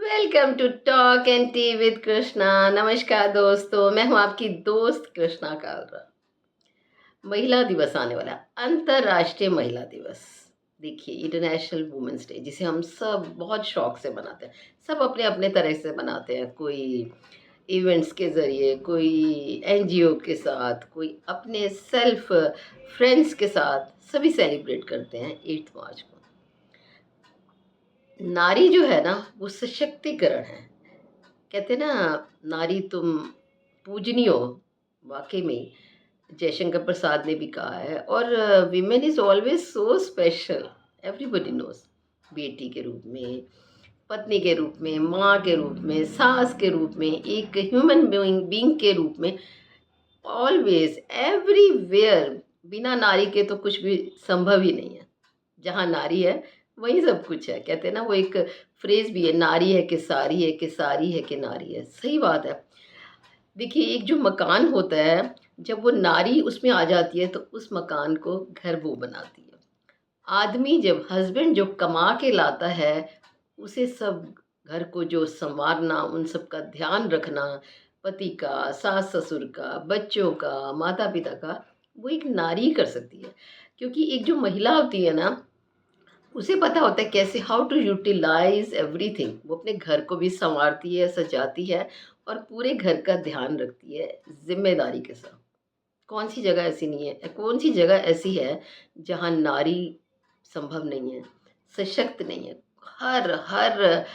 Welcome to talk and tea with Krishna. नमस्कार दोस्तों, मैं हूं आपकी दोस्त कृष्णा कालरा। महिला दिवस आने वाला है, अंतर्राष्ट्रीय महिला दिवस। देखिए, इंटरनेशनल वुमेन्स डे, जिसे हम सब बहुत शौक से मनाते हैं। सब अपने अपने तरह से मनाते हैं, कोई इवेंट्स के ज़रिए, कोई एनजीओ के साथ, कोई अपने सेल्फ फ्रेंड्स के साथ, सभी सेलिब्रेट करते हैं 8 मार्च को। नारी जो है ना, वो सशक्तिकरण है। कहते हैं ना, नारी तुम पूजनीय हो। वाकई में जयशंकर प्रसाद ने भी कहा है। और women is always so special, everybody knows. बेटी के रूप में, पत्नी के रूप में, माँ के रूप में, सास के रूप में, एक ह्यूमन बीइंग के रूप में, ऑलवेज एवरीवेयर। बिना नारी के तो कुछ भी संभव ही नहीं है। जहाँ नारी है वहीं सब कुछ है। कहते हैं ना, वो एक फ्रेज भी है, नारी है कि सारी है, कि सारी है कि नारी है। सही बात है। देखिए, एक जो मकान होता है, जब वो नारी उसमें आ जाती है तो उस मकान को घर वो बनाती है। आदमी जब हस्बैंड जो कमा के लाता है, उसे सब घर को जो संवारना, उन सब का ध्यान रखना, पति का, सास ससुर का, बच्चों का, माता पिता का, वो एक नारी कर सकती है। क्योंकि एक जो महिला होती है ना, उसे पता होता है कैसे हाउ टू यूटिलाइज एवरीथिंग। वो अपने घर को भी संवारती है, सजाती है और पूरे घर का ध्यान रखती है जिम्मेदारी के साथ। कौन सी जगह ऐसी नहीं है, कौन सी जगह ऐसी है जहाँ नारी संभव नहीं है, सशक्त नहीं है। हर हर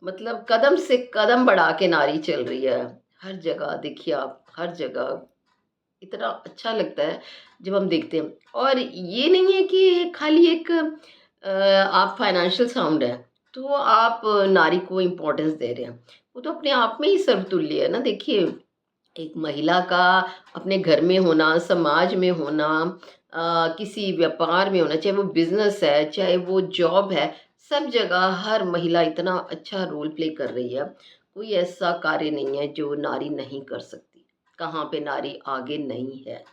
मतलब कदम से कदम बढ़ा के नारी चल रही है। हर जगह देखिए आप, हर जगह इतना अच्छा लगता है जब हम देखते हैं। और ये नहीं है कि खाली एक आप फाइनेंशियल साउंड है तो आप नारी को इम्पोर्टेंस दे रहे हैं। वो तो अपने आप में ही सर्वतुल्य है ना। देखिए, एक महिला का अपने घर में होना, समाज में होना, किसी व्यापार में होना, चाहे वो बिजनेस है, चाहे वो जॉब है, सब जगह हर महिला इतना अच्छा रोल प्ले कर रही है। कोई ऐसा कार्य नहीं है जो नारी नहीं कर सकती। कहाँ पे नारी आगे नहीं है।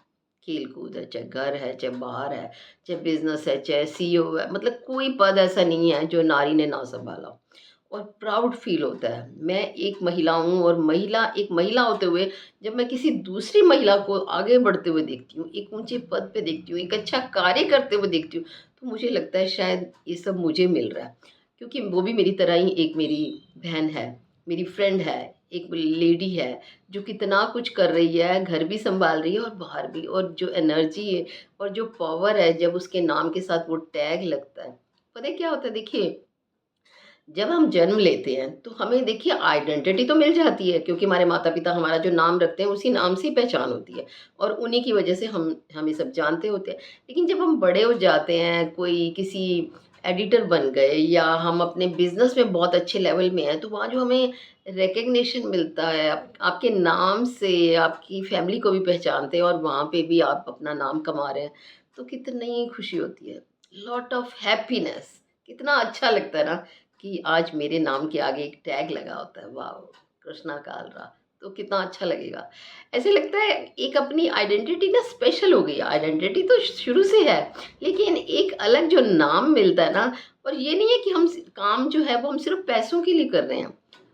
खेल कूद है, चाहे घर है, चाहे बाहर है, चाहे बिजनेस है, चाहे सीईओ है, मतलब कोई पद ऐसा नहीं है जो नारी ने ना संभाला हो। और प्राउड फील होता है। मैं एक महिला हूँ और एक महिला होते हुए जब मैं किसी दूसरी महिला को आगे बढ़ते हुए देखती हूँ, एक ऊंचे पद पे देखती हूँ, एक अच्छा कार्य करते हुए देखती हूँ, तो मुझे लगता है शायद ये सब मुझे मिल रहा है। क्योंकि वो भी मेरी तरह ही एक मेरी बहन है, मेरी फ्रेंड है, एक लेडी है जो कितना कुछ कर रही है, घर भी संभाल रही है और बाहर भी। और जो एनर्जी है और जो पावर है, जब उसके नाम के साथ वो टैग लगता है, पता है क्या होता है। देखिए, जब हम जन्म लेते हैं तो हमें देखिए आइडेंटिटी तो मिल जाती है, क्योंकि हमारे माता पिता हमारा जो नाम रखते हैं उसी नाम से ही पहचान होती है और उन्हीं की वजह से हम ये सब जानते होते हैं। लेकिन जब हम बड़े हो जाते हैं, कोई किसी एडिटर बन गए या हम अपने बिजनेस में बहुत अच्छे लेवल में हैं, तो वहाँ जो हमें रिकग्निशन मिलता है, आपके नाम से आपकी फैमिली को भी पहचानते हैं और वहाँ पे भी आप अपना नाम कमा रहे हैं, तो कितनी खुशी होती है। Lot of happiness. कितना अच्छा लगता है ना कि आज मेरे नाम के आगे एक टैग लगा होता है, वाह, कृष्णा कालरा। तो कितना अच्छा लगेगा। ऐसे लगता है एक अपनी आइडेंटिटी ना स्पेशल हो गई। आइडेंटिटी तो शुरू से है, लेकिन एक अलग जो नाम मिलता है ना। और ये नहीं है कि हम काम जो है वो हम सिर्फ पैसों के लिए कर रहे हैं।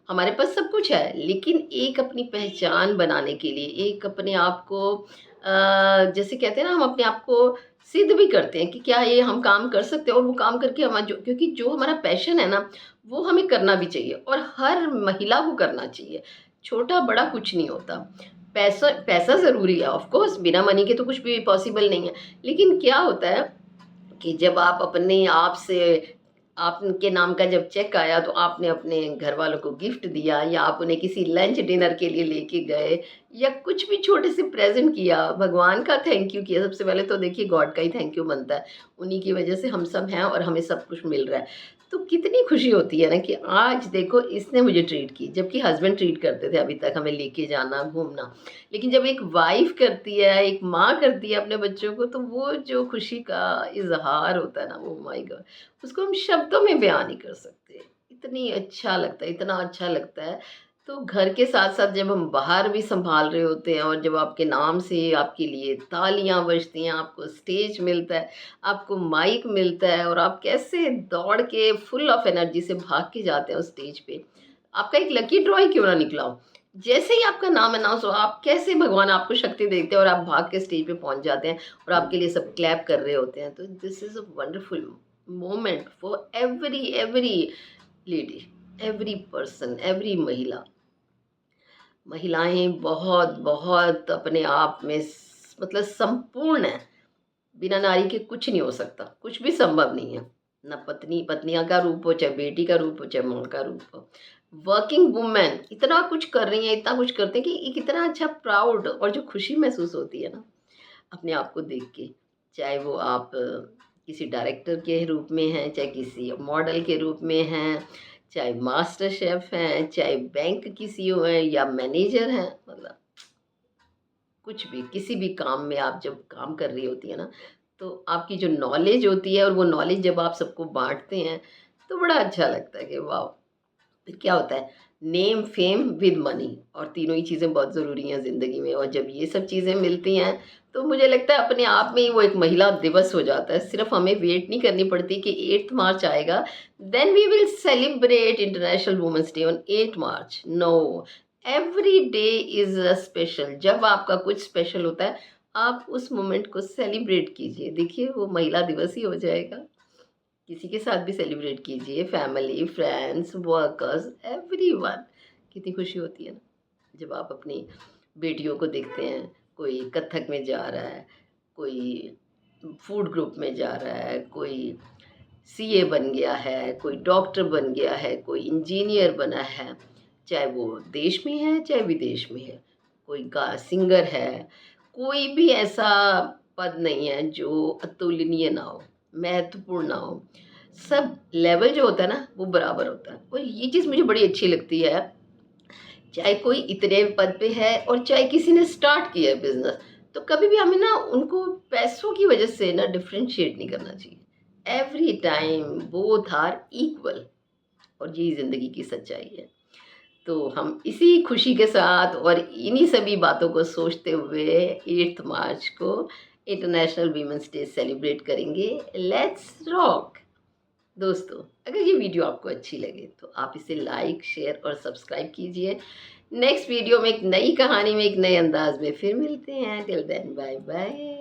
हमारे पास सब कुछ है, लेकिन एक अपनी पहचान बनाने के लिए, एक अपने आप को जैसे कहते हैं ना, हम अपने आप को सिद्ध भी करते हैं कि क्या ये हम काम कर सकते हैं। और वो काम करके हम जो, क्योंकि जो हमारा पैशन है ना, वो हमें करना भी चाहिए और हर महिला को करना चाहिए। छोटा बड़ा कुछ नहीं होता। पैसा पैसा ज़रूरी है, ऑफ कोर्स बिना मनी के तो कुछ भी पॉसिबल नहीं है। लेकिन क्या होता है कि जब आप अपने आप से, आपके नाम का जब चेक आया तो आपने अपने घर वालों को गिफ्ट दिया, या आप उन्हें किसी लंच डिनर के लिए लेके गए, या कुछ भी छोटे से प्रेजेंट किया, भगवान का थैंक यू किया। सबसे पहले तो देखिए गॉड का ही थैंक यू बनता है। उन्हीं की वजह से हम सब हैं और हमें सब कुछ मिल रहा है। तो कितनी खुशी होती है ना कि आज देखो इसने मुझे ट्रीट की, जबकि हस्बैंड ट्रीट करते थे अभी तक, हमें लेके जाना, घूमना। लेकिन जब एक वाइफ करती है, एक माँ करती है अपने बच्चों को, तो वो जो खुशी का इजहार होता है ना, वो माय गॉड, उसको हम शब्दों में बयान नहीं कर सकते। इतनी अच्छा लगता है, इतना अच्छा लगता है। तो घर के साथ साथ जब हम बाहर भी संभाल रहे होते हैं और जब आपके नाम से आपके लिए तालियां बजती हैं, आपको स्टेज मिलता है, आपको माइक मिलता है और आप कैसे दौड़ के फुल ऑफ एनर्जी से भाग के जाते हैं उस स्टेज पे, आपका एक लकी ड्रॉ ही क्यों ना निकला हो। जैसे ही आपका नाम अनाउंस हो, आप कैसे भगवान आपको शक्ति देते हैं और आप भाग के स्टेज पे पहुंच जाते हैं और आपके लिए सब क्लैप कर रहे होते हैं। तो this is a wonderful moment for every every lady, every person, every महिला। महिलाएं बहुत बहुत अपने आप में मतलब संपूर्ण है। बिना नारी के कुछ नहीं हो सकता, कुछ भी संभव नहीं है। ना पत्नी पत्नियां का रूप हो, चाहे बेटी का रूप हो, चाहे माँ का रूप हो। वर्किंग वुमेन इतना कुछ कर रही हैं, इतना कुछ करते हैं कि एक इतना अच्छा प्राउड और जो खुशी महसूस होती है ना अपने आप को देख के। चाहे वो आप किसी डायरेक्टर के रूप में हैं, चाहे किसी मॉडल के रूप में हैं, चाहे मास्टर शेफ हैं, चाहे बैंक की सीईओ हैं या मैनेजर हैं, मतलब कुछ भी किसी भी काम में आप जब काम कर रही होती है ना, तो आपकी जो नॉलेज होती है और वो नॉलेज जब आप सबको बाँटते हैं, तो बड़ा अच्छा लगता है कि वाह! फिर क्या होता है, नेम, फेम विद मनी, और तीनों ही चीज़ें बहुत ज़रूरी हैं ज़िंदगी में। और जब ये सब चीज़ें मिलती हैं, तो मुझे लगता है अपने आप में ही वो एक महिला दिवस हो जाता है। सिर्फ़ हमें वेट नहीं करनी पड़ती कि 8th मार्च आएगा, then we will celebrate international women's day on 8 March. No, every day is a special. जब आपका कुछ स्पेशल होता है, आप उस मोमेंट को सेलिब्रेट कीजिए। देखिए, वो महिला दिवस ही हो जाएगा। किसी के साथ भी सेलिब्रेट कीजिए, फैमिली, फ्रेंड्स, वर्कर्स, एवरीवन। कितनी खुशी होती है ना, जब आप अपनी बेटियों को देखते हैं, कोई कथक में जा रहा है, कोई फूड ग्रुप में जा रहा है, कोई सीए बन गया है, कोई डॉक्टर बन गया है, कोई इंजीनियर बना है, चाहे वो देश में है, चाहे विदेश में है, कोई गा सिंगर है, कोई भी ऐसा पद नहीं है जो अतुलनीय ना हो, महत्वपूर्ण ना हो। सब लेवल जो होता है ना, वो बराबर होता है और ये चीज़ मुझे बड़ी अच्छी लगती है। चाहे कोई इतने पद पे है और चाहे किसी ने स्टार्ट किया है बिज़नेस, तो कभी भी हमें ना उनको पैसों की वजह से ना डिफरेंशिएट नहीं करना चाहिए। Every time both are equal, और यही ज़िंदगी की सच्चाई है। तो हम इसी खुशी के साथ और इन्हीं सभी बातों को सोचते हुए 8th मार्च को इंटरनेशनल वीमेंस डे सेलिब्रेट करेंगे। Let's rock! दोस्तों, अगर ये वीडियो आपको अच्छी लगे तो आप इसे लाइक, शेयर और सब्सक्राइब कीजिए। नेक्स्ट वीडियो में एक नई कहानी में एक नए अंदाज में फिर मिलते हैं। Till then bye bye.